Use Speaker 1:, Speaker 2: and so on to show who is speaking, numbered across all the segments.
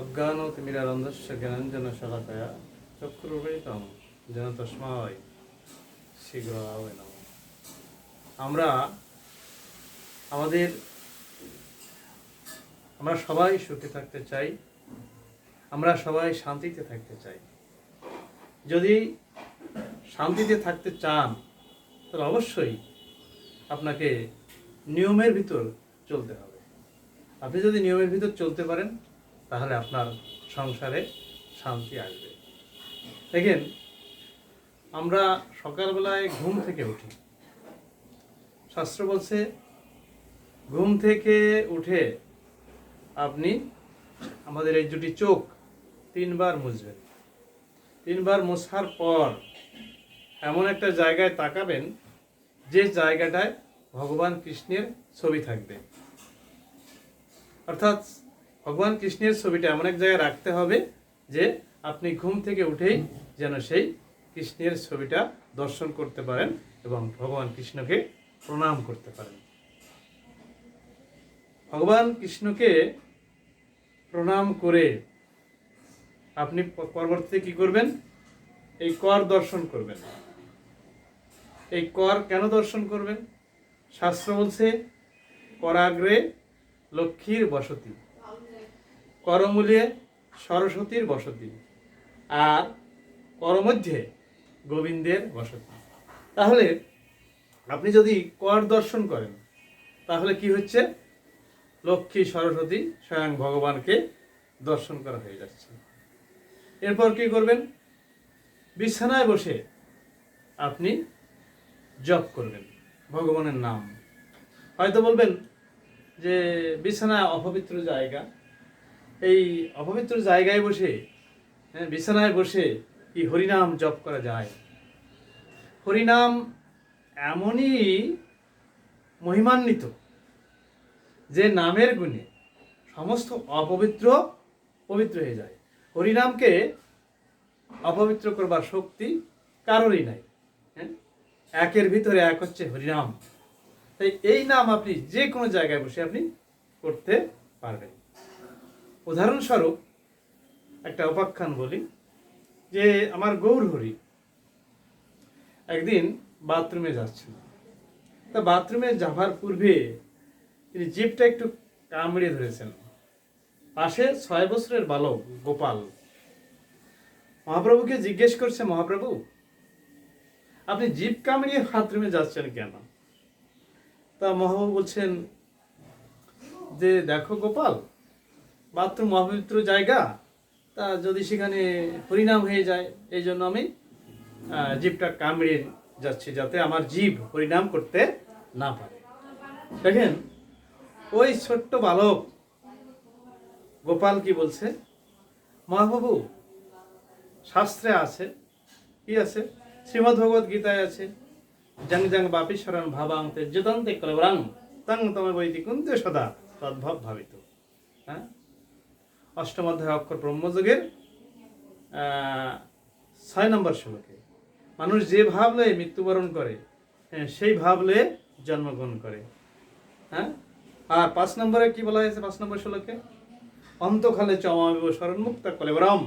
Speaker 1: অজ্ঞানতিমিরান্ধস্য জ্ঞানাঞ্জনশলাকয়া চক্ষুরুন্মিলিতং যেন তস্মাৎ শ্রীগুরবে নমঃ। আমরা সবাই সুখে থাকতে চাই, আমরা সবাই শান্তিতে থাকতে চাই। যদি শান্তিতে থাকতে চান তাহলে অবশ্যই আপনাকে নিয়মের ভিতর চলতে হবে। আপনি যদি নিয়মের ভিতর চলতে পারেন তাহলে আপনার সংসারে শান্তি আসবে। দেখেন, আমরা সকালবেলায় ঘুম থেকে উঠি। শাস্ত্র বলছে ঘুম থেকে উঠে আপনি আমাদের এই দুটি চোখ 3 বার মুছবেন। 3 বার মোছার পর এমন একটা জায়গায় তাকাবেন যে জায়গাটায় ভগবান কৃষ্ণের ছবি থাকবে। অর্থাৎ ভগবান কৃষ্ণের ছবিটা এমন এক জায়গায় রাখতে হবে যে আপনি ঘুম থেকে উঠেই যেন সেই কৃষ্ণের ছবিটা দর্শন করতে পারেন এবং ভগবান কৃষ্ণকে প্রণাম করতে পারেন। ভগবান কৃষ্ণকে প্রণাম করে আপনি পরবর্তীতে কি করবেন? এই কর দর্শন করবেন। এই কর কেন দর্শন করবেন? শাস্ত্র বলছে করাগ্রে লক্ষ্মীর বসতি, করমূলে সরস্বতীর বসতি, আর করমধ্যে গোবিন্দের বসতি। তাহলে আপনি যদি কর দর্শন করেন তাহলে কি হচ্ছে? লক্ষ্মী সরস্বতী স্বয়ং ভগবানকে দর্শন করা হয়ে যাচ্ছে। এরপর কি করবেন? বিছানায় বসে আপনি জপ করবেন ভগবানের নাম। হয়তো বলবেন যে বিছানায় অপবিত্র জায়গা, এই অপবিত্র জায়গায় বসে বিছানায় বসে কি হরিনাম জপ করা যায়? হরিনাম এমনই মহিমান্বিত যে নামের গুণে সমস্ত অপবিত্র পবিত্র হয়ে যায়। হরিনামকে অপবিত্র করবার শক্তি কারোরই নাই। একের ভিতরে এক হচ্ছে হরিনাম। তাই এই নাম আপনি যে কোনো জায়গায় বসে আপনি করতে পারবেন। উদাহরণস্বরূপ একটা উপাখ্যান বলি যে আমার গৌর হরি একদিন বাথরুমে যাচ্ছেন। তা বাথরুমে যাবার পূর্বে তিনি জিভটা একটু কামড়ে ধরেছেন। পাশে 6 বছরের বালক গোপাল মহাপ্রভুকে জিজ্ঞেস করছে, মহাপ্রভু আপনি জিভ কামড়িয়ে বাথরুমে যাচ্ছেন কেন? তা মহাপ্রভু বলছেন যে দেখো গোপাল, বাথরুম অপবিত্র জায়গা, তা যদি সেখানে হরিনাম হয়ে যায় এই জন্য আমি জিভটা কামড়িয়ে যাচ্ছি যাতে আমার জিভ হরিনাম করতে না পারে। দেখেন, ওই ছোট্ট বালক গোপাল কি বলছে? মহাপ্রভু শাস্ত্রে আছে, কি আছে? শ্রীমদ্ ভগবত গীতায় আছে, জং জং বাপি শরণ ভাবাংতে যতন্তে কলবরাং তং তমে বৈতি কুন্তে সদা তদ্ভব ভাবিত। হ্যাঁ, অষ্টম অধ্যায় অক্ষর ব্রহ্মযোগের 6 নম্বর শ্লোকে মানুষ যে ভাব লয়ে মৃত্যুবরণ করে সেই ভাব লয়ে জন্মগ্রহণ করে। হ্যাঁ, আর 5 নম্বরে কি বলা হয়েছে? 5 নম্বর শ্লোকে অন্তকালে চমাবিব শরণ মুক্ত কলেবরম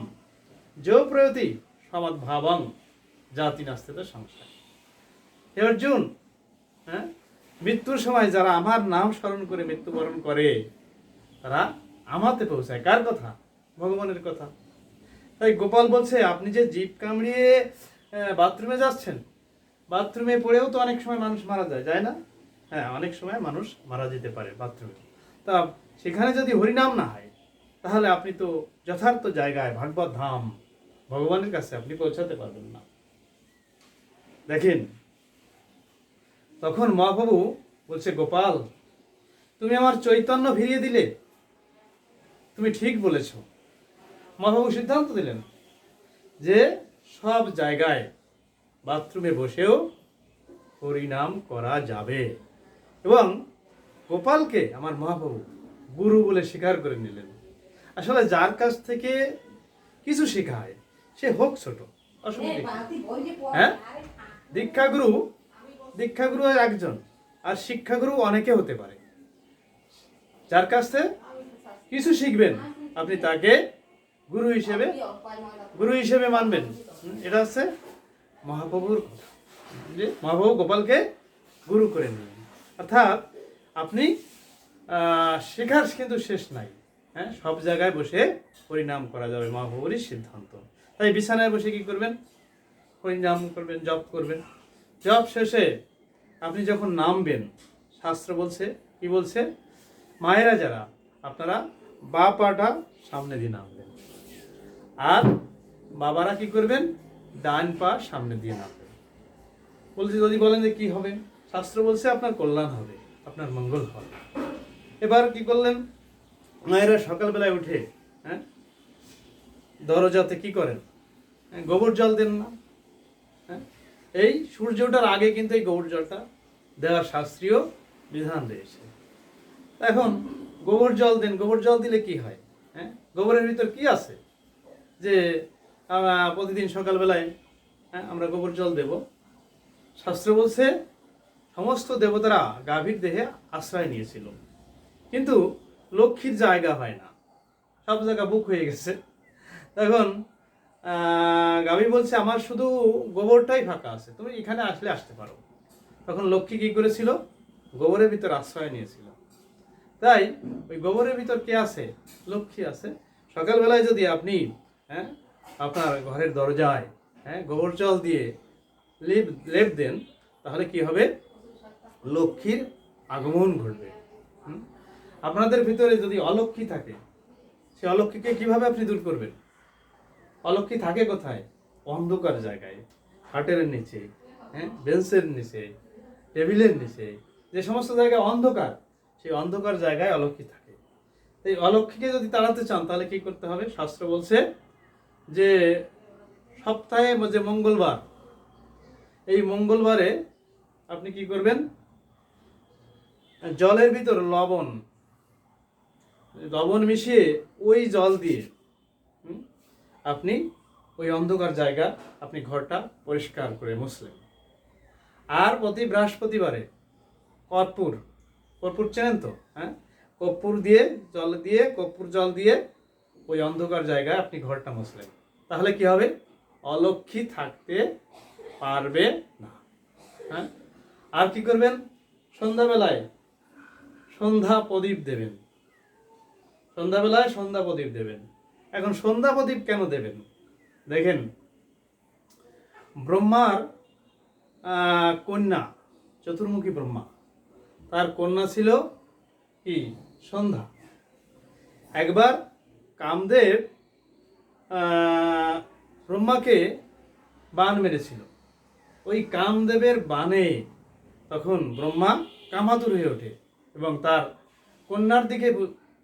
Speaker 1: যো প্রয়তি সমাদ ভাবং জাতি নাস্তিত সংসার। হে অর্জুন, হ্যাঁ, মৃত্যুর সময় যারা আমার নাম স্মরণ করে মৃত্যুবরণ করে তারা আমাতে পৌঁছায়। কার কথা? ভগবানের কথা। তাই গোপাল বলছে আপনি যে জিভ কামড়িয়ে বাথরুমে যাচ্ছেন, বাথরুমে পড়েও তো অনেক সময় মানুষ মারা যায়, যায় না? হ্যাঁ, অনেক সময় মানুষ মারা যেতে পারে বাথরুমে। তা সেখানে যদি হরিনাম না হয় তাহলে আপনি তো যথার্থ জায়গায় ভাগবত ধাম ভগবানের কাছে আপনি পৌঁছাতে পারবেন না। দেখেন, তখন মহাপ্রভু বলছে গোপাল তুমি আমার চৈতন্য ফিরিয়ে দিলে, তুমি ঠিক বলেছ। মহাপ্রভু সিদ্ধান্ত দিলেন যে সব জায়গায় বাথরুমে বসেও হরিনাম করা যাবে এবং গোপালকে আমার মহাপ্রভু গুরু বলে স্বীকার করে নিলেন। আসলে যার কাছ থেকে কিছু শেখায় সে হোক ছোট, অসুবিধা। হ্যাঁ, দীক্ষাগুরু একজন আর শিক্ষাগুরু অনেকে হতে পারে। যার কাছ থেকে কিছু শিখবেন আপনি তাকে গুরু হিসেবে মানবেন। এটা হচ্ছে মহাপ্রভুর কথা, যে মহাপ্রভু গোপালকে গুরু করে নিলেন। অর্থাৎ আপনি শেখার কিন্তু শেষ নাই, হ্যাঁ, সব জায়গায় বসে হরিনাম করা যাবে, মহাপ্রভুরই সিদ্ধান্ত। তাই বিছানায় বসে কি করবেন? হরিনাম করবেন, জপ করবেন। জপ শেষে আপনি যখন নামবেন, শাস্ত্র বলছে, কি বলছে, মায়েরা যারা আপনারা বা পাটা সামনে দিয়ে নামবেন, আর বাবারা কি করবেন? ডান পা সামনে দিয়ে নামবেন। বলছে, যদি বলেন যে কি হবে, শাস্ত্র বলছে আপনার কল্যাণ হবে, আপনার মঙ্গল হবে। এবার কি করলেন? মায়েরা সকালবেলায় উঠে, হ্যাঁ, দরজাতে কি করেন? গোবর জল দেন না? হ্যাঁ, এই সূর্য ওঠার আগে কিন্তু এই গোবর জলটা দেওয়ার শাস্ত্রীয় বিধান রয়েছে। এখন গোবর জল দেন। গোবর জল দিলে কি হয়? হ্যাঁ, গোবরের ভিতর কি আছে যে প্রতিদিন সকালবেলায়, হ্যাঁ, আমরা গোবর জল দেব? শাস্ত্র বলছে সমস্ত দেবতারা গাভীর দেহে আশ্রয় নিয়েছিল, কিন্তু লক্ষ্মীর জায়গা হয় না, সব জায়গা বুক হয়ে গেছে। তখন গাভী বলছে, আমার শুধু গোবরটাই ফাঁকা আছে, তুমি এখানে আসলে আসতে পারো। তখন লক্ষ্মী কি করেছিল? গোবরের ভিতর আশ্রয় নিয়েছিল। তাই ওই গোবরের ভিতর কে আছে? লক্ষ্মী আছে। সকালবেলায় যদি আপনি, হ্যাঁ, আপনার ঘরের দরজায়, হ্যাঁ, গোবর জল দিয়ে লেপ দেন, তাহলে কি হবে? লক্ষ্মীর আগমন ঘটবে। আপনাদের ভিতরে যদি অলক্ষ্মী থাকে, সে অলক্ষ্মীকে কিভাবে আপনি দূর করবেন? অলক্ষ্মী থাকে কোথায়? অন্ধকার জায়গায়, খাটের নিচে, হ্যাঁ, বেঞ্চের নিচে, টেবিলের নিচে, যে সমস্ত জায়গায় অন্ধকার, সেই অন্ধকার জায়গায় অলক্ষ্মী থাকে। এই অলক্ষ্মীকে যদি তাড়াতে চান, তাহলে কি করতে হবে? শাস্ত্র বলছে যে সপ্তাহে যে মঙ্গলবার, এই মঙ্গলবারে আপনি কি করবেন? জলের ভিতর লবণ মিশিয়ে ওই জল দিয়ে আপনি ওই অন্ধকার জায়গা, আপনি ঘরটা পরিষ্কার করে মুছলেন। আর প্রতি বৃহস্পতিবারে কর্পূর চেনেন তো? হ্যাঁ, কর্পূর জল দিয়ে ওই অন্ধকার জায়গায় আপনি ঘরটা মুছলেন। তাহলে কি হবে? অলক্ষ্মী থাকতে পারবে না। হ্যাঁ, আর কি করবেন? সন্ধ্যাবেলায় সন্ধ্যা প্রদীপ দেবেন। এখন সন্ধ্যা প্রদীপ কেন দেবেন? দেখেন, ব্রহ্মার কন্যা, চতুর্মুখী ব্রহ্মা, তার কন্যা ছিল কি? সন্ধ্যা। একবার কামদেব ব্রহ্মাকে বাণ মেরেছিল। ওই কামদেবের বাণে তখন ব্রহ্মা কামাতুর হয়ে ওঠে এবং তার কন্যার দিকে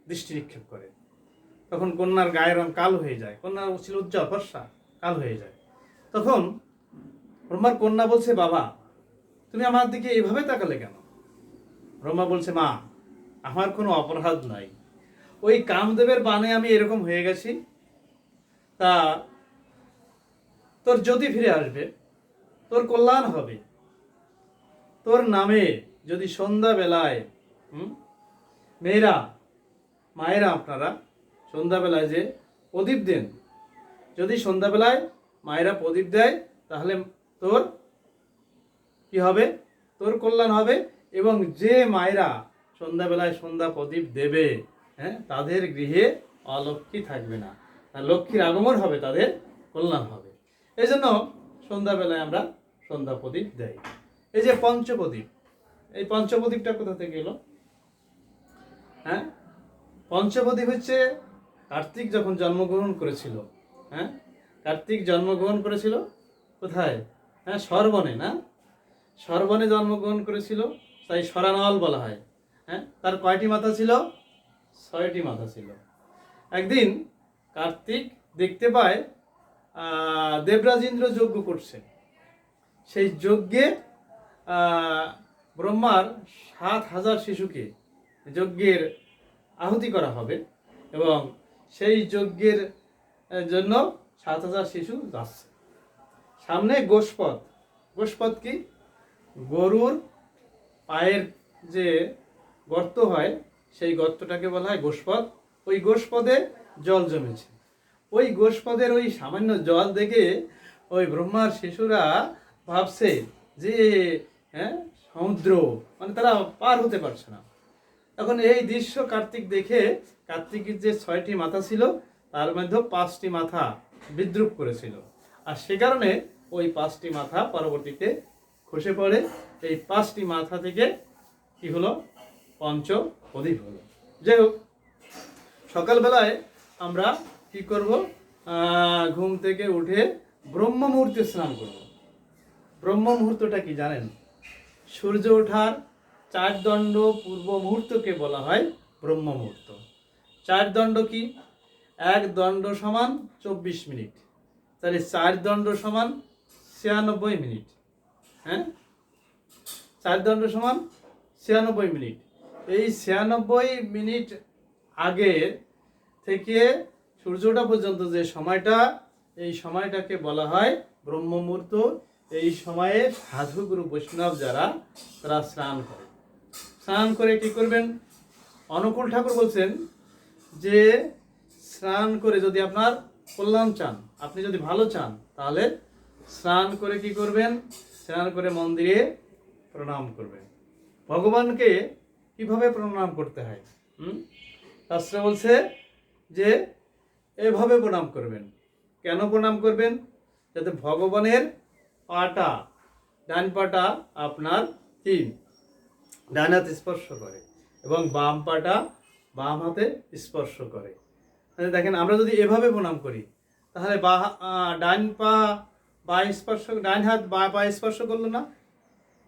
Speaker 1: দৃষ্টি নিক্ষেপ করে। তখন কন্যার গায়ের রং কালো হয়ে যায়। কন্যা ছিল উজ্জ্বল ফর্সা, কালো হয়ে যায়। তখন ব্রহ্মার কন্যা বলছে, বাবা, তুমি আমার দিকে এইভাবে তাকালে কেন? ব্রহ্মা বলছে, মা, আমার কোনো অপরাধ নাই, ওই কামদেবের বাণে আমি এরকম হয়ে গেছি। তা তোর জ্যোতি ফিরে আসবে, তোর কল্যাণ হবে। তোর নামে যদি সন্ধ্যাবেলায় মায়েরা আপনারা সন্ধ্যাবেলায় যে প্রদীপ দেন, যদি সন্ধ্যাবেলায় মায়েরা প্রদীপ দেয়, তাহলে তোর কি হবে? তোর কল্যাণ হবে। এবং যে মায়েরা সন্ধ্যাবেলায় সন্ধ্যা প্রদীপ দেবে, হ্যাঁ, তাদের গৃহে অলক্ষ্মী থাকবে না, লক্ষ্মীর আগমন হবে, তাদের কল্যাণ হবে। এই জন্য সন্ধ্যাবেলায় আমরা সন্ধ্যা প্রদীপ দেই। এই যে পঞ্চপ্রদীপ, এই পঞ্চপ্রদীপটা কোথা থেকে এলো? হ্যাঁ, পঞ্চপ্রদীপ হচ্ছে কার্তিক যখন জন্মগ্রহণ করেছিল। হ্যাঁ, কার্তিক জন্মগ্রহণ করেছিল কোথায়? হ্যাঁ, সরবনে, না? সরবনে জন্মগ্রহণ করেছিল, তাই সরানল বলা হয়। হ্যাঁ, তার কয়টি মাথা ছিল? 6টি মাথা ছিল। একদিন কার্তিক দেখতে পায় দেবরাজ ইন্দ্র যজ্ঞ করছে। সেই যজ্ঞে ব্রহ্মার 7,000 শিশুকে যজ্ঞের আহুতি করা হবে এবং সেই যজ্ঞের জন্য 7,000 শিশু যাচ্ছে। সামনে গোষ্পদ কি? গরুর পায়ের যে গর্ত হয়, সেই গর্তটাকে বলা হয় গোষ্পদ। ওই গোষ্পদে জল জমেছে। ওই গোষ্পদের ওই সামান্য জল দেখে ওই ব্রহ্মার শিশুরা ভাবছে যে হ্যাঁ সমুদ্র, মানে তারা পার হতে পারছে না। এখন এই দৃশ্য কার্তিক দেখে, কার্তিকের যে 6টি মাথা ছিল তার মধ্যে 5টি মাথা বিদ্রুপ করেছিল, আর সে কারণে ওই 5টি মাথা পরবর্তীতে খসে পড়ে। এই 5টি মাথা থেকে কি হলো, পঞ্চ প্রদীপ হলো। যাই হোক, সকালবেলায় আমরা কি করব, ঘুম থেকে উঠে ব্রহ্ম মুহূর্তে স্নান করব। ব্রহ্ম মুহূর্তটা কি জানেন? সূর্য ওঠার 4 দণ্ড পূর্ব মুহূর্তকে বলা হয় ব্রহ্ম মুহূর্ত। 4 দণ্ড কি? 1 দণ্ড সমান 24 মিনিট, তাহলে 4 দণ্ড সমান 96 মিনিট। হ্যাঁ, 4 দণ্ড সমান 96 মিনিট। এই 96 মিনিট আগে থেকে সূর্য ওঠা পর্যন্ত যে সময়টা, এই সময়টাকে বলা হয় ব্রহ্ম মুহূর্ত। এই সময়ে সাধুগুরু বৈষ্ণব যারা, তারা স্নান করে। স্নান করে কি করবেন? অনুকূল ঠাকুর বলছেন যে স্নান করে যদি আপনার কল্যাণ চান, আপনি যদি ভালো চান, তাহলে স্নান করে কি করবেন? স্নান করে মন্দিরে প্রণাম করবেন। ভগবানকে কিভাবে প্রণাম করতে হয়? শাস্ত্র বলছে যে এভাবে প্রণাম করবেন। কেন প্রণাম করবেন? যাতে ভগবানের পাটা, ডান পাটা আপনার কি ডান হাতে স্পর্শ করে এবং বাম পাটা বাম হাতে স্পর্শ করে। দেখেন, আমরা যদি এভাবে প্রণাম করি, তাহলে ডান পা বা স্পর্শ, ডান হাত বা পা স্পর্শ করলো না,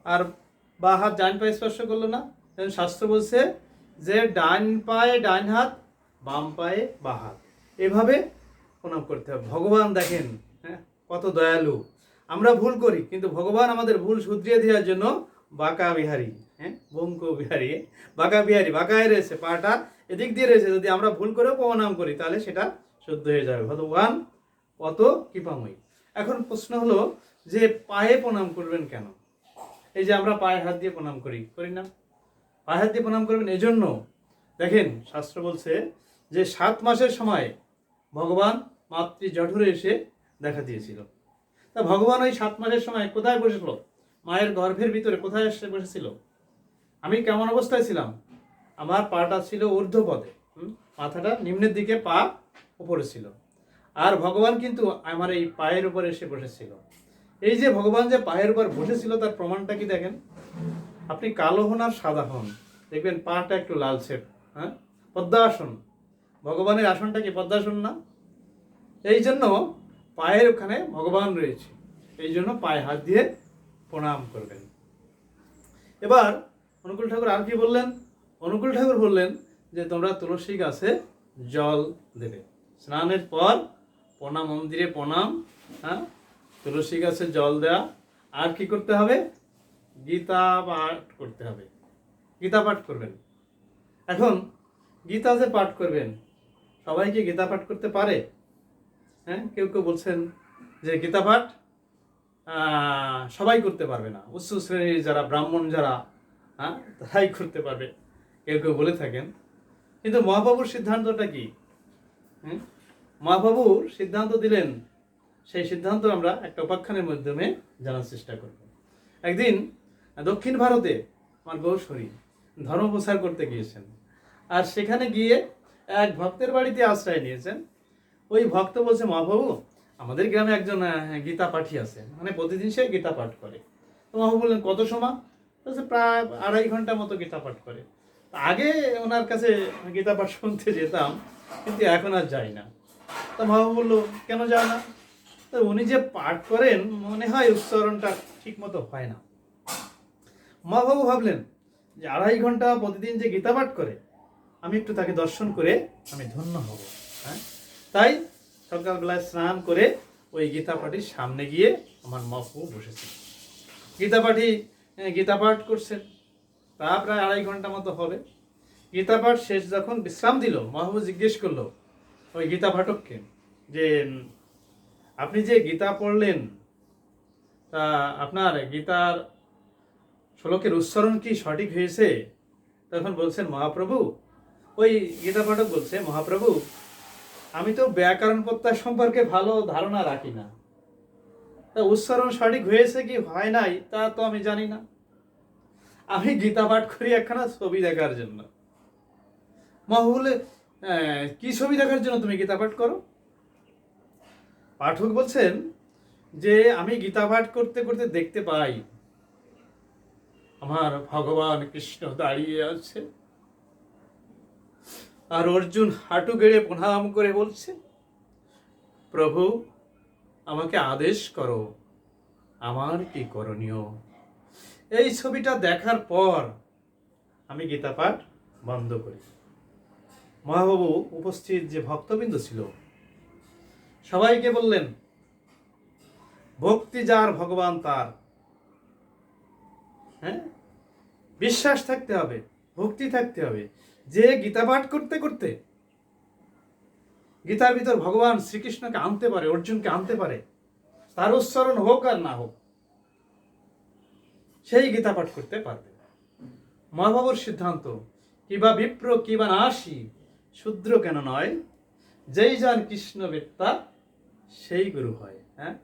Speaker 1: আর বা হাত ডান পা স্পর্শ করলো না। শাস্ত্র বলছে যে ডান পায়ে ডান হাত, বাম পায়ে বা হাত, এভাবে প্রণাম করতে হবে। ভগবান দেখেন হ্যাঁ কত দয়ালু। আমরা ভুল করি, কিন্তু ভগবান আমাদের ভুল শুধরিয়ে দেওয়ার জন্য বাঁকা বিহারী, বঙ্ক বিহারী, বাঁকা বিহারী, বাঁকায় রয়েছে, পাটা এদিক দিয়ে রয়েছে। যদি আমরা ভুল করেও প্রণাম করি, তাহলে সেটা শুদ্ধ হয়ে যাবে। ভগবান কত কৃপাময়ী। এখন প্রশ্ন হলো যে পায়ে প্রণাম করবেন কেন? এই যে আমরা পায়ে হাত দিয়ে প্রণাম করি না? পায়ে হাত দিয়ে প্রণাম করবেন এজন্য, দেখেন শাস্ত্র বলছে যে 7 মাসের সময় ভগবান মাতৃ জঠরে এসে দেখা দিয়েছিল। তা ভগবান ওই 7 মাসের সময় কোথায় বসেছিল? মায়ের গর্ভের ভিতরে কোথায় এসে বসেছিল? আমি কেমন অবস্থায় ছিলাম? আমার পাটা ছিল ঊর্ধ্বপদে, মাথাটা নিম্নের দিকে, পা উপরে ছিল। আর ভগবান কিন্তু আমার এই পায়ের উপরে এসে বসেছিল। এই যে ভগবান যে পায়ের উপর বসেছিল, তার প্রমাণটা কি দেখেন। আপনি কালো হন আর সাদা হন, দেখবেন পাটা একটু লালচে। পদ্মাসন, ভগবানের আসনটা কি পদ্মাসন না? এই জন্য পায়ের ওখানে ভগবান রয়েছে, এই জন্য পায়ে হাত দিয়ে প্রণাম করবেন। এবার অনুকূল ঠাকুর আর কি বললেন? অনুকূল ঠাকুর বললেন যে তোমরা তুলসী গাছে জল দেবে। স্নানের পর প্রণাম, মন্দিরে প্রণাম, তুলসী গাছে জল দেওয়া, আর কি করতে হবে? গীতা পাঠ করতে হবে। গীতা পাঠ করবেন। এখন গীতা যে পাঠ করবেন, সবাই কি গীতা পাঠ করতে পারে? কেউ কেউ বলছেন যে গীতা পাঠ সবাই করতে পারবে না, উচ্চ শ্রেণীর যারা ব্রাহ্মণ যারা, তারাই করতে পারবে, কেউ কেউ বলে থাকেন। কিন্তু মহাপ্রভুর সিদ্ধান্তটা কি? মহাপ্রভুর সিদ্ধান্ত দিলেন, সেই সিদ্ধান্ত আমরা একটা উপাখ্যানের মাধ্যমে জানার চেষ্টা করব। একদিন দক্ষিণ ভারতে আমার গৌরী ধর্ম প্রচার করতে গিয়েছেন, আর সেখানে গিয়ে এক ভক্তের বাড়িতে আশ্রয় নিয়েছেন। ওই ভক্ত বলছে, মহাপ্রভু আমাদের গ্রামে একজন গীতা পাঠী আছে, মানে প্রতিদিন সে গীতা পাঠ করে। তো মহাপ্রভু বললেন, কত সময়? বলছে প্রায় 2.5 ঘন্টা মতো গীতা পাঠ করে। আগে ওনার কাছে গীতা পাঠ শুনতে যেতাম, কিন্তু এখন আর যাই না। তা মহাপ্রভু বললো, কেন যাও না? তো উনি যে পাঠ করেন, মনে হয় উচ্চারণটা ঠিক মতো হয় না। মহাপ্রভু ভাবলেন যে 2.5 ঘন্টা প্রতিদিন যে গীতা পাঠ করে, আমি একটু তাকে দর্শন করে আমি ধন্য হব। তাই সকালবেলায় স্নান করে ওই গীতা পাঠীর সামনে গিয়ে আমার মহাপ্রভু বসেছেন। গীতা পাঠী গীতা পাঠ করছেন, তা প্রায় 2.5 ঘন্টা মতো হবে। গীতা পাঠ শেষ যখন বিশ্রাম দিল, মহাপ্রভু জিজ্ঞেস করলো ওই গীতা পাঠককে যে আপনি যে গীতা পড়লেন, তা আপনার গীতার শ্লোকের উচ্চারণ কি সঠিক হয়েছে? তখন বলছেন মহাপ্রভু, ওই গীতা পাঠক বলছে, মহাপ্রভু আমি তো ব্যাকরণ প্রত্যয় সম্পর্কে ভালো ধারণা রাখি না, তা উচ্চারণ সঠিক হয়েছে কি হয় নাই তা তো আমি জানি না। আমি গীতা পাঠ করি একখানা ছবি দেখার জন্য। মহাবুলে কি ছবি দেখার জন্য তুমি গীতা পাঠ করো? পাঠক বলছেন যে আমি গীতা পাঠ করতে করতে দেখতে পাই আমার ভগবান কৃষ্ণ দাঁড়িয়ে আছে, আর অর্জুন হাঁটু গেড়ে প্রণাম করে বলছে, প্রভু আমাকে আদেশ করো, আমার কি করণীয়। এই ছবিটা দেখার পর আমি গীতা পাঠ বন্ধ করি। মহাপ্রভু উপস্থিত যে ভক্তবৃন্দ ছিল সবাইকে বললেন, ভক্তি যার ভগবান তার। হ্যাঁ, বিশ্বাস থাকতে হবে, ভক্তি থাকতে হবে। যে গীতা পাঠ করতে করতে গীতার ভিতর ভগবান শ্রীকৃষ্ণকে আনতে পারে, অর্জুনকে আনতে পারে, তার উচ্চারণ হোক আর না হোক, সেই গীতা পাঠ করতে পারবে। মহাপ্রভুর সিদ্ধান্ত, কিবা বিপ্র কিবা নাসি, শূদ্র কেন নয়, যেই যান কৃষ্ণ বেত্তা সেই গুরু হয়। হ্যাঁ,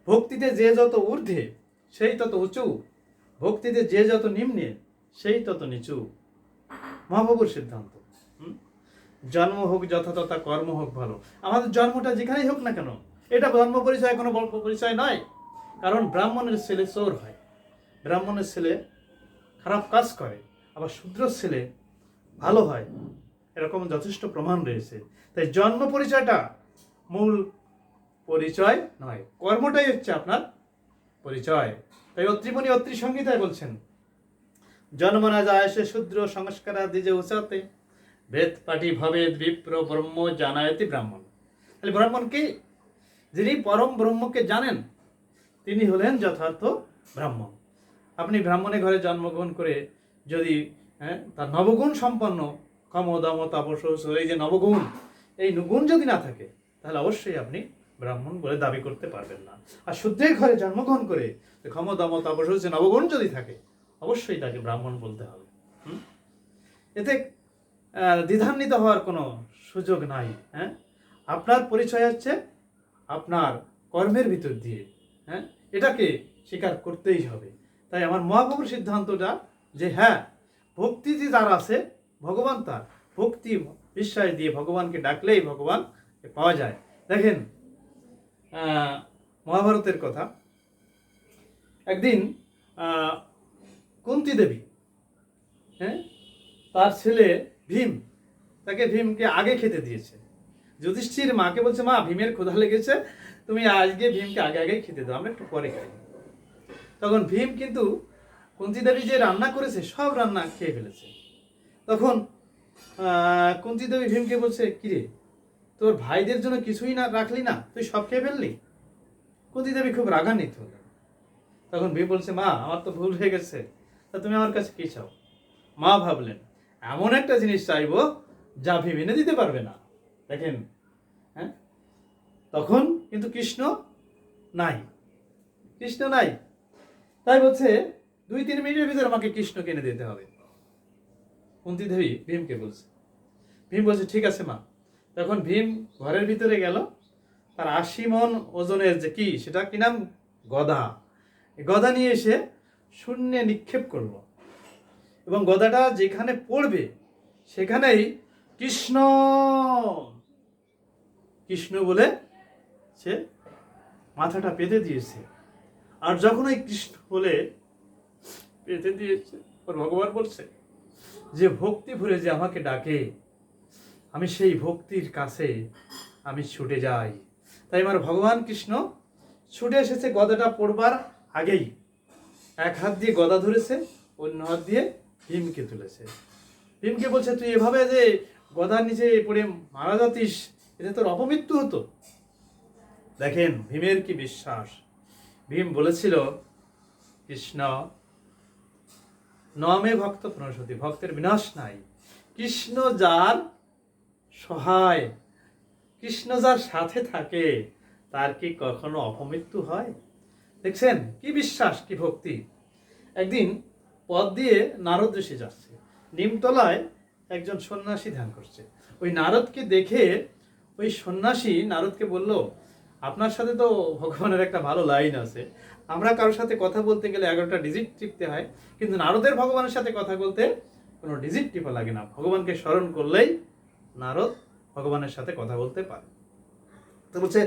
Speaker 1: ভক্তিতে যে যত ঊর্ধ্বে সেই তত উঁচু, ভক্তিতে যে যত নিম্নে সেই তত নিচু। মহাপ্রভুর সিদ্ধান্ত। জন্ম হোক যথাতথা, কর্ম হোক ভালো। আমাদের জন্মটা যেখানেই হোক না কেন, এটা জন্ম পরিচয় কোনো পরিচয় নয়। কারণ ব্রাহ্মণের ছেলে চোর হয়, ব্রাহ্মণের ছেলে খারাপ কাজ করে, আবার শূদ্র ছেলে ভালো হয়, এরকম যথেষ্ট প্রমাণ রয়েছে। তাই জন্ম পরিচয়টা মূল পরিচয় নয়, কর্মটাই হচ্ছে আপনার পরিচয়। তাই অত্রিমণি অত্রি সংহিতায় বলছেন, জন্ম না যায় সে শূদ্র সংস্কার দিজে উচাতে, বেদ পাঠি ভবেদ বিপ্র ব্রহ্ম জানায়তি ব্রাহ্মণ। তাহলে ব্রাহ্মণ কি? যিনি পরম ব্রহ্মকে জানেন তিনি হলেন যথার্থ ব্রাহ্মণ। আপনি ব্রাহ্মণের ঘরে জন্মগ্রহণ করে যদি তার নবগুণ সম্পন্ন কম দম তাপস, এই যে নবগুণ, এই গুণ যদি না থাকে তাহলে অবশ্যই আপনি ব্রাহ্মণ বলে দাবি করতে পারবেন না। আর শূদ্রের ঘরে জন্মগ্রহণ করে ক্ষম দম তাপস নবগুণ যদি থাকে অবশ্যই তাকে ব্রাহ্মণ বলতে হবে। এতে দ্বিধান্বিত হওয়ার কোনো সুযোগ নাই। হ্যাঁ, আপনার পরিচয় হচ্ছে আপনার কর্মের ভিতর দিয়ে। হ্যাঁ, এটাকে স্বীকার করতেই হবে। তাই আমার মহাপ্রভুর সিদ্ধান্তটা যে হ্যাঁ, ভক্তি যে যার আছে ভগবান তার, ভক্তি বিশ্বাস দিয়ে ভগবানকে ডাকলেই ভগবান পাওয়া যায়। দেখেন মহাভারতের কথা, একদিন কুন্তী দেবী, হ্যাঁ, তার ছেলে ভীম, তাকে ভীমকে আগে খেতে দিয়েছে। যুধিষ্ঠির মাকে বলছে, মা ভীমের ক্ষুধা লেগেছে, তুমি আজকে ভীমকে আগে আগে খেতে দাও, আমরা একটু পরে খাই। তখন ভীম কিন্তু কুন্তী দেবী যে রান্না করেছে সব রান্না খেয়ে ফেলেছে। তখন কুন্তী দেবী ভীমকে বলছে, কিরে তোর ভাইদের জন্য কিছুই না রাখলি না, তুই সব খেয়ে ফেললি? কুন্তী দেবী খুব রাগান্বিত হলেন। তখন ভীম বলছে, মা আমার তো ভুল হয়ে গেছে, তা তুমি আমার কাছে কি চাও? মা ভাবলেন এমন একটা জিনিস চাইবো যা ভীম এনে দিতে পারবে না। দেখেন, হ্যাঁ, তখন কিন্তু কৃষ্ণ নাই, কৃষ্ণ নাই। তাই বলছে 2-3 মিনিটের ভিতরে আমাকে কৃষ্ণকে এনে দিতে হবে। কুন্তী দেবী ভীমকে বলছে। ভীম বলছে, ঠিক আছে মা। তখন ভীম ঘরের ভিতরে গেল, তার 80 মণ ওজনের যে কি, সেটা কি নাম, গদা। গদা নিয়ে এসে শূন্যে নিক্ষেপ করলো, এবং গদাটা যেখানে পড়বে সেখানেই কৃষ্ণ কৃষ্ণ বলে সে মাথাটা পেতে দিয়েছে। আর যখন ওই কৃষ্ণ বলে পেতে দিয়েছে, ওর ভগবান বলছে যে ভক্তি ভরে যে আমাকে ডাকে, আমি সেই ভক্তির কাছে আমি ছুটে যাই। তাই আমার ভগবান কৃষ্ণ ছুটে এসেছে গদাটা পড়বার আগেই, এক হাত দিয়ে গদা ধরেছে, অন্য হাত দিয়ে ভীমকে তুলেছে। ভীমকে বলছে, তুই এভাবে যে গদার নিচে পড়ে মারা যাতিস, এতে তোর অপমৃত্যু হতো। দেখেন ভীমের কি বিশ্বাস। ভীম বলেছিল, কৃষ্ণ নমে ভক্ত প্রণশতি, ভক্তের বিনাশ নাই। কৃষ্ণ যার সহায়, কৃষ্ণ যার সাথে থাকে, তার কি কখনো অপমৃত্যু হয়? দেখছেন কি বিশ্বাস, কি ভক্তি। একদিন পথ দিয়ে নারদ ঋষি যাচ্ছে, নিমতলায় একজন সন্ন্যাসী ধ্যান করছে। ওই নারদকে দেখে ওই সন্ন্যাসী নারদকে বলল, আপনার সাথে তো ভগবানের একটা ভালো লাইন আছে, আমরা কারোর সাথে কথা বলতে গেলে 11টা ডিজিট টিপতে হয়, কিন্তু নারদের ভগবানের সাথে কথা বলতে কোনো ডিজিট টিপা লাগে না, ভগবানকে স্মরণ করলেই নারদ ভগবানের সাথে কথা বলতে পারে। তো বলছে,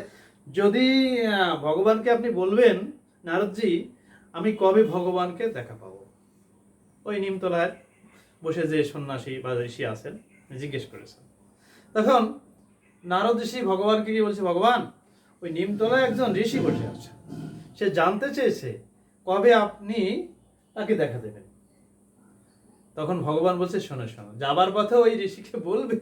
Speaker 1: যদি ভগবানকে আপনি বলবেন নারদজি আমি কবে ভগবানকে দেখা পাবো। ওই নিমতলায় বসে যে সন্ন্যাসী বা ঋষি আছেন জিজ্ঞেস করেছেন। তখন নারদ ঋষি ভগবানকে কি বলছে, ভগবান ওই নিমতলায় একজন ঋষি বসে আছে, সে জানতে চেয়েছে কবে আপনি তাকে দেখা দেবেন। তখন ভগবান বলছে, শোনো শোনো, যাবার পথে ওই ঋষিকে বলবে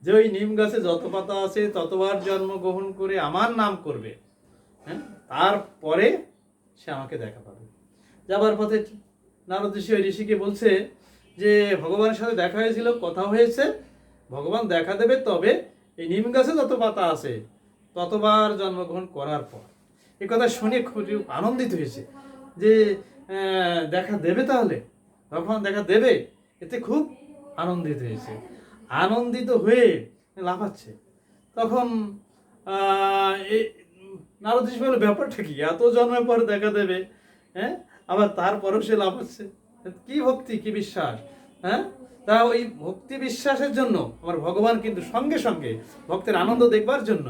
Speaker 1: যে ওই নিম গাছে যত পাতা আছে ততবার জন্মগ্রহণ করে আমার নাম করবে, হ্যাঁ, তারপরে সে আমাকে দেখা পাবে। যাবার পথে নারদ ঋষি ওই ঋষিকে বলছে যে ভগবানের সাথে দেখা হয়েছিল, কথা হয়েছে, ভগবান দেখা দেবে তবে এই নিম গাছে যত পাতা আছে ততবার জন্মগ্রহণ করার পর। এ কথা শুনে খুব আনন্দিত হয়েছে যে দেখা দেবে, তাহলে ভগবান দেখা দেবে, এতে খুব আনন্দিত হয়েছে। আনন্দিত হয়ে লাফাচ্ছে। তখন নারদ ঋষি বলে, ব্যাপারটা কি, এত জন্মের পর দেখা দেবে, হ্যাঁ, আবার তারপরও সে লাফাচ্ছে, কি ভক্তি কি বিশ্বাস, হ্যাঁ। তা ওই ভক্তি বিশ্বাসের জন্য আমার ভগবান কিন্তু সঙ্গে সঙ্গে ভক্তের আনন্দ দেখবার জন্য,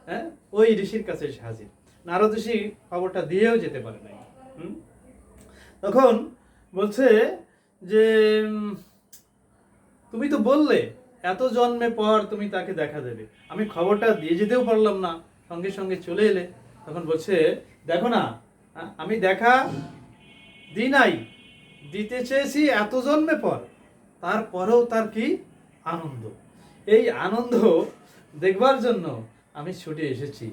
Speaker 1: হ্যাঁ, ওই ঋষির কাছে এসে হাজির। নারদ ঋষি খবরটা দিয়েও যেতে পারে নাই। তখন বলছে যে তুমি তো বললে এত জন্মে পর তুমি তাকে দেখা দেবে, আমি খবরটা দিয়ে যেতেও পারলাম না, সঙ্গে সঙ্গে চলে এলে। তখন বলছে, দেখো না, আমি দেখা দিই নাই, দিতে চেয়েছি এত জন্মে পর, তারপরেও তার কি আনন্দ, এই আনন্দ দেখবার জন্য আমি ছুটে এসেছি।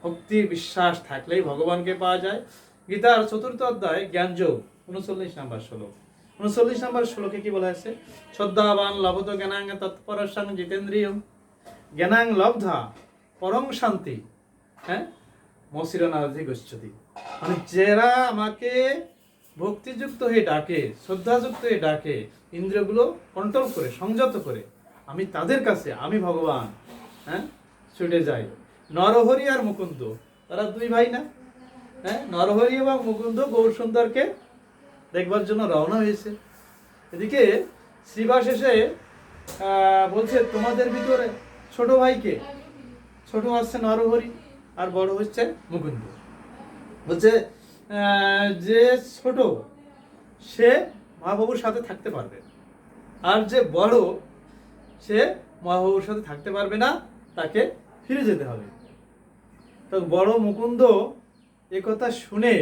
Speaker 1: ভক্তি বিশ্বাস থাকলেই ভগবানকে পাওয়া যায়। গীতার 4th অধ্যায় জ্ঞানযোগ 39 নম্বর শ্লোক, 39 নম্বর শ্লোকে কি বলা আছে, শ্রদ্ধাবান লভত জ্ঞানাং তৎপরস্যাং জিতেন্দ্রিয়ম জ্ঞানাং লব্ধা পরং শান্তি, হ্যাঁ, মসিরনাধি গচ্ছতি। মানে যারা আমাকে ভক্তিযুক্ত হয়ে ডাকে, শ্রদ্ধাযুক্ত হয়ে ডাকে, ইন্দ্রিয়গুলো কন্ট্রোল করে সংযত করে, আমি তাদের কাছে, আমি ভগবান, হ্যাঁ, ছুটে যাই। নরহরি আর মুকুন্দ, তারা দুই ভাই না, হ্যাঁ, নরহরি এবং মুকুন্দ গৌর সুন্দরকে দেখবার জন্য রওনা হয়েছে। এদিকে শ্রীবাস এসে বলছে, তোমাদের ভিতরে ছোট ভাইকে, ছোট আসছে নরহরি আর বড় হচ্ছে মুকুন্দ। বলছে যে ছোট সে মহাপ্রভুর সাথে থাকতে পারবে, আর যে বড় সে মহাপ্রভুর সাথে থাকতে পারবে না, তাকে ফিরে যেতে হবে। তো বড় মুকুন্দ একথা শুনে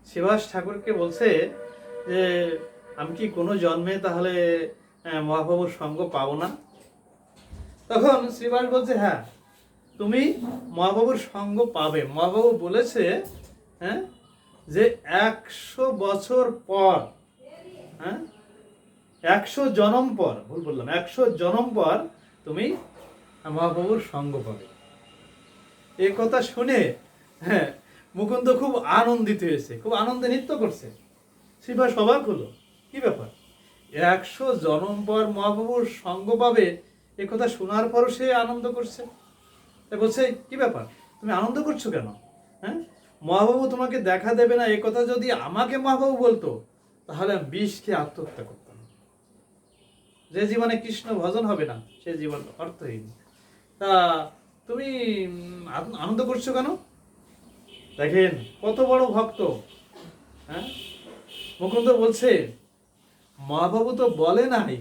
Speaker 1: শ্রীবাস ঠাকুরকে বলছে যে আমি কি কোনো জন্মে তাহলে মহাপ্রভুর সঙ্গ পাবো না? তখন শ্রীবাস বলছে, হ্যাঁ, তুমি মহাপ্রভুর সঙ্গ পাবে। মহাপ্রভু বলেছে, হ্যাঁ, যে 100 বছর পর, হ্যাঁ, 100 জনম পর, ভুল বললাম, 100 জনম পর তুমি মহাপ্রভুর সঙ্গ পাবে। এ কথা শুনে, হ্যাঁ, মুকুন্দ খুব আনন্দিত হয়েছে, খুব আনন্দে নৃত্য করছে। শ্রীবাস অবাক হলো, কি ব্যাপার, 100 জনম পর মহাপ্রভুর সঙ্গ পাবে, এ কথা শোনার পরও সে আনন্দ করছে। বলছে, কি ব্যাপার, তুমি আনন্দ করছো কেন? হ্যাঁ, মহাপ্রভু তোমাকে দেখা দেবে না, এ কথা যদি আমাকে মহাপ্রভু বলতো তাহলে আমি বিষ খেয়ে আত্মহত্যা করতাম। যে জীবনে কৃষ্ণ ভজন হবে না সে জীবন অর্থহীন। তা তুমি আনন্দ করছো কেন? দেখেন কত বড় ভক্ত। হ্যাঁ, মুকুন্দ বলছে, মহাপ্রভু তো বলে নাই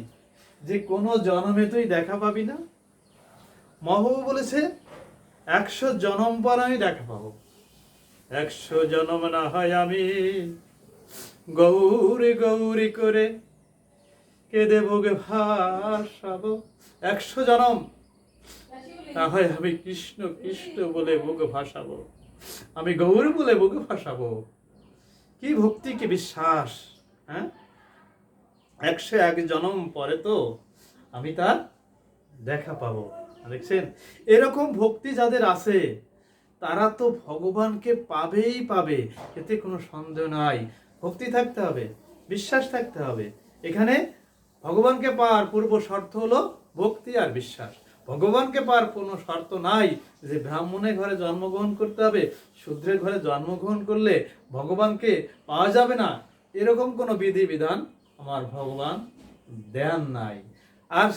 Speaker 1: যে কোনো জন্মে তুই দেখা পাবি না। মহাপ্রভু বলেছে 100 জনম পর আমি দেখা পাবো। 100 জনম না হয় আমি গৌরী গৌরী করে কেঁদে ভোগে ভাসাবো। 100 জনম না হয় আমি কৃষ্ণ কৃষ্ণ বলে বুক ভাসাবো, আমি গৌর বলে বুক ভাসাবো। কি ভক্তি, কি বিশ্বাস! হ্যাঁ, 101 জনম পরে তো আমি তার দেখা পাবো। দেখছেন, এরকম ভক্তি যাদের আছে তারা তো ভগবানকে পাবেই পাবে, এতে কোনো সন্দেহ নাই। ভক্তি থাকতে হবে, বিশ্বাস থাকতে হবে। এখানে ভগবানকে পাওয়ার পূর্ব শর্ত হলো ভক্তি আর বিশ্বাস। ভগবানকে পাওয়ার কোনো শর্ত নাই যে ব্রাহ্মণের ঘরে জন্মগ্রহণ করতে হবে, শূদ্রের ঘরে জন্মগ্রহণ করলে ভগবানকে পাওয়া যাবে না, এরকম কোনো বিধিবিধান আমার ভগবান দেন নাই। আর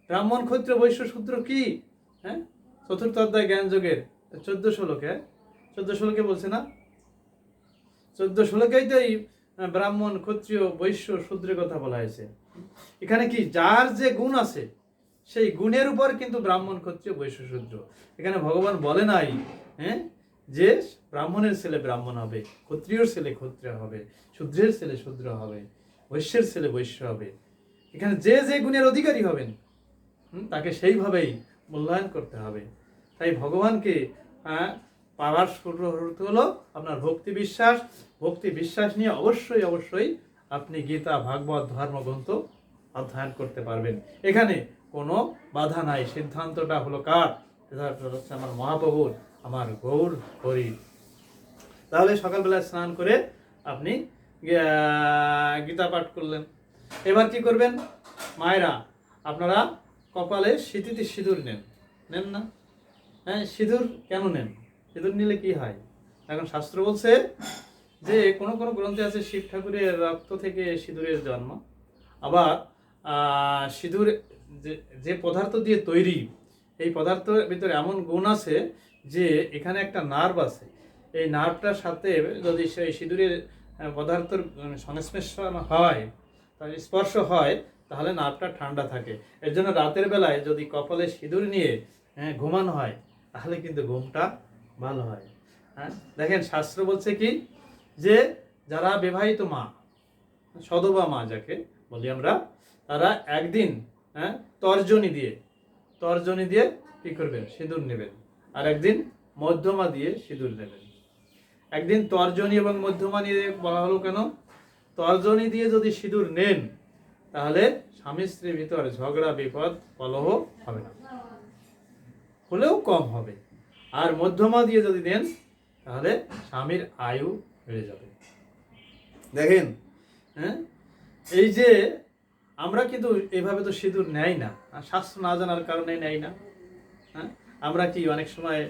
Speaker 1: ব্রাহ্মণ, ক্ষত্রিয়, বৈশ্য, শূদ্র কি? হ্যাঁ, চতুর্থ অধ্যায় জ্ঞান যোগের 14 শ্লোকে, 14 শ্লোকে বলছে না? 14 শ্লোকেই তো এই ব্রাহ্মণ, ক্ষত্রিয়, বৈশ্য, শূদ্রের কথা বলা হয়েছে। এখানে কি যার যে গুণ আছে সেই গুণের উপর কিন্তু ব্রাহ্মণ, ক্ষত্রিয়, বৈশ্য, শূদ্র। এখানে ভগবান বলে নাই হ্যাঁ যে ব্রাহ্মণের ছেলে ব্রাহ্মণ হবে, ক্ষত্রিয়র ছেলে ক্ষত্রিয় হবে, শূদ্রের ছেলে শূদ্র হবে, বৈশ্যের ছেলে বৈশ্য হবে। এখানে যে যে গুণের অধিকারী হবেন তাকে সেইভাবেই মূল্যায়ন করতে হবে। তাই ভগবানকে পাওয়ার শুরু হলো আপনার ভক্তি বিশ্বাস। ভক্তি বিশ্বাস নিয়ে অবশ্যই অবশ্যই আপনি গীতা, ভাগবত, ধর্মগ্রন্থ অধ্যয়ন করতে পারবেন। এখানে কোনো বাধা নাই। সিদ্ধান্তটা হলো কার? সিদ্ধান্তটা হচ্ছে আমার মহাপ্রভুর, আমার গৌর হরি। তাহলে সকালবেলা স্নান করে আপনি গীতা পাঠ করলেন। এবার কি করবেন? মায়েরা, আপনারা কপালে সিঁথিতে সিঁদুর নেন, নেন না? হ্যাঁ, সিঁদুর কেন নেন? সিঁদুর নিলে কি হয়? এখন শাস্ত্র বলছে যে কোনো কোনো গ্রন্থে আছে শিব ঠাকুরের রক্ত থেকে সিঁদুরের জন্ম। আবার সিঁদুর যে পদার্থ দিয়ে তৈরি, এই পদার্থের ভিতরে এমন গুণ আছে যে এখানে একটা নার্ভ আছে, এই নার্ভটার সাথে যদি সেই সিঁদুরের পদার্থের সংস্পর্শ হয়, তার স্পর্শ হয়, তাহলে নার্ভটা ঠান্ডা থাকে। এর জন্য রাতের বেলায় যদি কপালে সিঁদুর নিয়ে ঘুমানো হয় তাহলে কিন্তু ঘুমটা ভালো হয়। হ্যাঁ, দেখেন শাস্ত্র বলছে কি যে যারা বিবাহিত মা, সধবা মা যাকে বলি আমরা, তারা একদিন তর্জনী দিয়ে কি করবেন? সিঁদুর নেবেন। আর একদিন মধ্যমা দিয়ে সিঁদুর নেবেন। একদিন তর্জনী এবং মধ্যমা নিয়ে বলা হলো কেন? তর্জনী দিয়ে যদি সিঁদুর নেন তাহলে স্বামী স্ত্রীর ভিতর ঝগড়া, বিপদ, কলহ হবে না, হলেও কম হবে। আর মধ্যমা দিয়ে যদি দেন তাহলে স্বামীর আয়ু বেড়ে যাবে। দেখেন, হ্যাঁ, এই যে আমরা কিন্তু এইভাবে তো সিঁদুর নেই না, শাস্ত্র না জানার কারণে নেই না। হ্যাঁ, আমরা কি অনেক সময়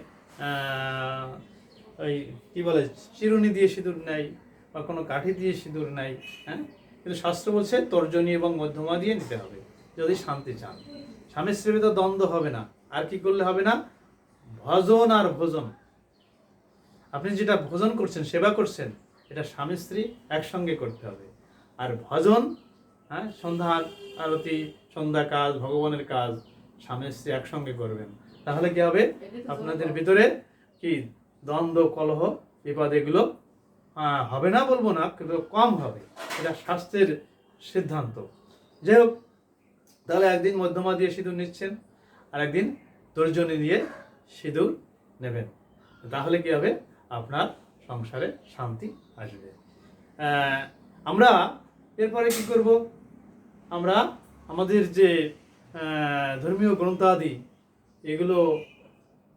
Speaker 1: ওই কি বলে চিরুনি দিয়ে সিঁদুর নেই বা কোনো কাঠি দিয়ে সিঁদুর নেই। হ্যাঁ, কিন্তু শাস্ত্র বলছে তর্জনী এবং মধ্যমা দিয়ে নিতে হবে যদি শান্তি চান। স্বামী স্ত্রীর তো দ্বন্দ্ব হবে না। আর কি করলে হবে না? ভজন আর ভোজন। আপনি যেটা ভোজন করছেন, সেবা করছেন, এটা স্বামী স্ত্রী একসঙ্গে করতে হবে। আর ভজন, হ্যাঁ, সন্ধ্যা আরতি, সন্ধ্যা কাজ, ভগবানের কাজ স্বামী স্ত্রী একসঙ্গে করবেন। তাহলে কি হবে? আপনাদের ভিতরে কি দ্বন্দ্ব, কলহ, বিপদ এগুলো হবে না বলবো না, কিন্তু কম হবে। এটা শাস্ত্রের সিদ্ধান্ত। যাই হোক, তাহলে একদিন মধ্যমা দিয়ে সিঁদুর নিচ্ছেন আর একদিন তর্জনী দিয়ে সিঁদুর নেবেন। তাহলে কি হবে? আপনার সংসারে শান্তি আসবে। আমরা এরপরে কি করব? আমরা আমাদের যে ধর্মীয় গ্রন্থাদি এগুলো